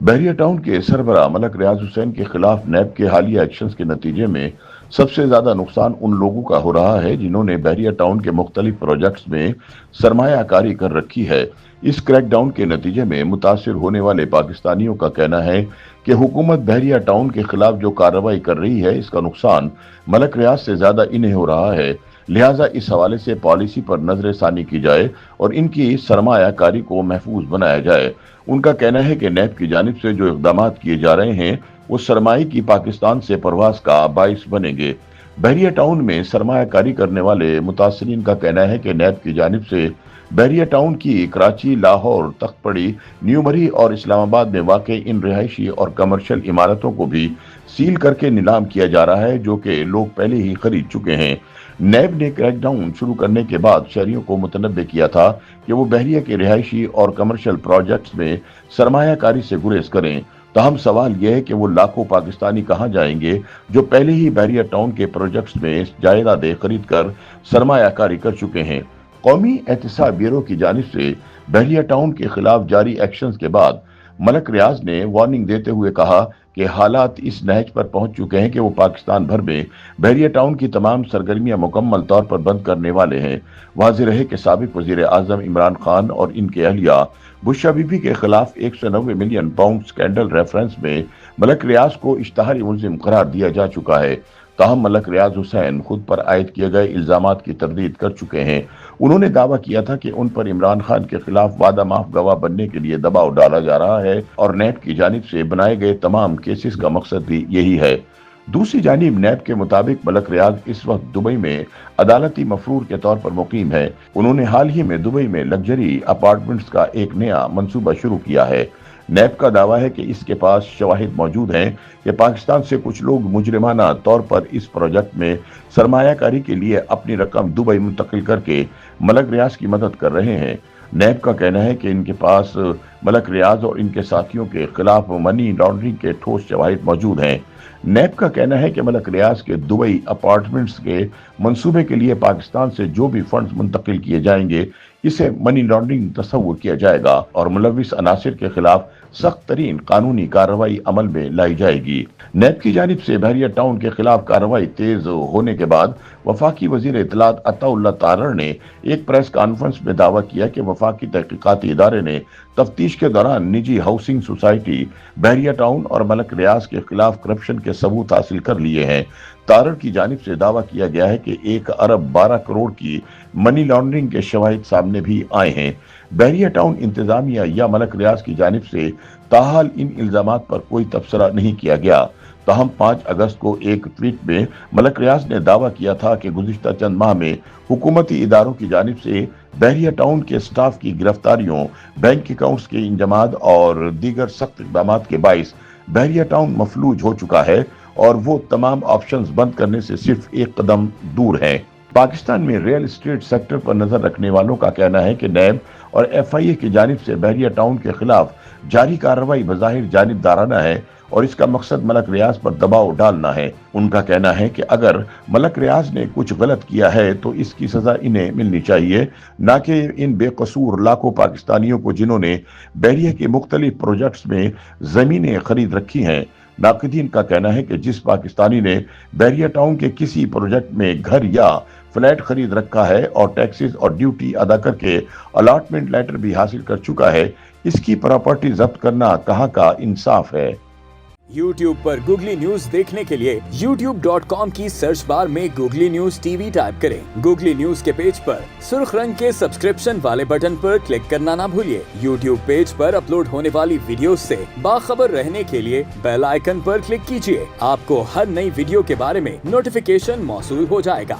بحریہ ٹاؤن کے سربراہ ملک ریاض حسین کے خلاف نیب کے حالیہ ایکشنز کے نتیجے میں سب سے زیادہ نقصان ان لوگوں کا ہو رہا ہے جنہوں نے بحریہ ٹاؤن کے مختلف پروجیکٹس میں سرمایہ کاری کر رکھی ہے۔ اس کریک ڈاؤن کے نتیجے میں متاثر ہونے والے پاکستانیوں کا کہنا ہے کہ حکومت بحریہ ٹاؤن کے خلاف جو کارروائی کر رہی ہے اس کا نقصان ملک ریاض سے زیادہ انہیں ہو رہا ہے، لہٰذا اس حوالے سے پالیسی پر نظر ثانی کی جائے اور ان کی سرمایہ کاری کو محفوظ بنایا جائے۔ ان کا کہنا ہے کہ نیب کی جانب سے جو اقدامات کیے جا رہے ہیں وہ سرمایہ کی پاکستان سے پرواز کا باعث بنیں گے۔ بحریہ ٹاؤن میں سرمایہ کاری کرنے والے متاثرین کا کہنا ہے کہ نیب کی جانب سے بحریہ ٹاؤن کی کراچی، لاہور، تخت پڑی، نیومری اور اسلام آباد میں واقع ان رہائشی اور کمرشل عمارتوں کو بھی سیل کر کے نیلام کیا جا رہا ہے جو کہ لوگ پہلے ہی خرید چکے ہیں۔ نیب نے کریک ڈاؤن شروع کرنے کے بعد شہریوں کو متنبہ کیا تھا کہ وہ بحریہ کے رہائشی اور کمرشل پروجیکٹس میں سرمایہ کاری سے گریز کریں، تاہم سوال یہ ہے کہ وہ لاکھوں پاکستانی کہاں جائیں گے جو پہلے ہی بحریہ ٹاؤن کے پروجیکٹس میں جائیدادیں خرید کر سرمایہ کاری کر چکے ہیں۔ قومی احتساب بیورو کی جانب سے بحریہ ٹاؤن کے خلاف جاری ایکشنز کے بعد ملک ریاض نے وارننگ دیتے ہوئے کہا کہ حالات اس نہج پر پہنچ چکے ہیں کہ وہ پاکستان بھر میں بحریہ ٹاؤن کی تمام سرگرمیاں مکمل طور پر بند کرنے والے ہیں۔ واضح رہے کہ سابق وزیر اعظم عمران خان اور ان کے اہلیہ بشرا بی بی کے خلاف 190 ملین پاؤنڈ سکینڈل ریفرنس میں ملک ریاض کو اشتہاری ملزم قرار دیا جا چکا ہے، تاہم ملک ریاض حسین خود پر عائد کیے گئے الزامات کی تردید کر چکے ہیں۔ انہوں نے دعویٰ کیا تھا کہ ان پر عمران خان کے خلاف وعدہ معاف گواہ بننے کے لیے دباؤ ڈالا جا رہا ہے اور نیب کی جانب سے بنائے گئے تمام کیسز کا مقصد بھی یہی ہے۔ دوسری جانب نیب کے مطابق ملک ریاض اس وقت دبئی میں عدالتی مفرور کے طور پر مقیم ہے۔ انہوں نے حال ہی میں دبئی میں لگژری اپارٹمنٹس کا ایک نیا منصوبہ شروع کیا ہے۔ نیب کا دعویٰ ہے کہ اس کے پاس شواہد موجود ہیں کہ پاکستان سے کچھ لوگ مجرمانہ طور پر اس پروجیکٹ میں سرمایہ کاری کے لیے اپنی رقم دبئی منتقل کر کے ملک ریاض کی مدد کر رہے ہیں۔ نیب کا کہنا ہے کہ ان کے پاس ملک ریاض اور ان کے ساتھیوں کے خلاف منی لانڈرنگ کے ٹھوس شواہد موجود ہیں۔ نیب کا کہنا ہے کہ ملک ریاض کے دبئی اپارٹمنٹس کے منصوبے کے لیے پاکستان سے جو بھی فنڈز منتقل کیے جائیں گے اسے منی لانڈرنگ تصور کیا جائے گا اور ملوث عناصر کے خلاف سخت ترین قانونی کارروائی عمل میں لائی جائے گی۔ نیب کی جانب سے بحریہ ٹاؤن کے خلاف کارروائی تیز ہونے کے بعد وفاقی وزیر اطلاعات عطا اللہ تارڑ نے ایک پریس کانفرنس میں دعویٰ کیا کہ وفاقی تحقیقاتی ادارے نے تفتیش کے دوران نجی ہاؤسنگ سوسائٹی بحریہ ٹاؤن اور ملک ریاض کے خلاف کرپشن کے ثبوت حاصل کر لیے ہیں۔ تارڑ کی جانب سے دعویٰ کیا گیا ہے کہ 1 ارب 12 کروڑ کی منی لانڈرنگ کے شواہد سامنے بھی آئے ہیں۔ بحریہ ٹاؤن انتظامیہ یا ملک ریاض کی جانب سے تاحال ان الزامات پر کوئی تبصرہ نہیں کیا گیا، تاہم 5 اگست کو ایک ٹویٹ میں ملک ریاض نے دعویٰ کیا تھا کہ گزشتہ چند ماہ میں حکومتی اداروں کی جانب سے بحریہ ٹاؤن کے سٹاف کی گرفتاریوں، بینک اکاؤنٹس کے انجماد اور دیگر سخت اقدامات کے باعث بحریہ ٹاؤن مفلوج ہو چکا ہے اور وہ تمام آپشنز بند کرنے سے صرف ایک قدم دور ہیں۔ پاکستان میں ریل اسٹیٹ سیکٹر پر نظر رکھنے والوں کا کہنا ہے کہ نیب اور ایف آئی اے کی جانب سے بحریہ ٹاؤن کے خلاف جاری کارروائی بظاہر جانبدارانہ ہے اور اس کا مقصد ملک ریاض پر دباؤ ڈالنا ہے۔ ان کا کہنا ہے کہ اگر ملک ریاض نے کچھ غلط کیا ہے تو اس کی سزا انہیں ملنی چاہیے، نہ کہ ان بے قصور لاکھوں پاکستانیوں کو جنہوں نے بحریہ کے مختلف پروجیکٹس میں زمینیں خرید رکھی ہیں۔ ناقدین کا کہنا ہے کہ جس پاکستانی نے بحریہ ٹاؤن کے کسی پروجیکٹ میں گھر یا فلیٹ خرید رکھا ہے اور ٹیکسز اور ڈیوٹی ادا کر کے الاٹمنٹ لیٹر بھی حاصل کر چکا ہے، اس کی پراپرٹی ضبط کرنا کہاں کا انصاف ہے۔ YouTube پر گوگلی نیوز دیکھنے کے لیے youtube.com کی سرچ بار میں googly news T V type کریں۔ گوگلی نیوز کے پیج پر سرخ رنگ کے سبسکرپشن والے بٹن پر کلک کرنا نہ بھولیے۔ YouTube پیج پر اپلوڈ ہونے والی ویڈیوز سے باخبر رہنے کے لیے بیل آئیکن پر کلک کیجیے۔ آپ کو ہر نئی ویڈیو کے بارے میں نوٹیفیکیشن موصول ہو جائے گا۔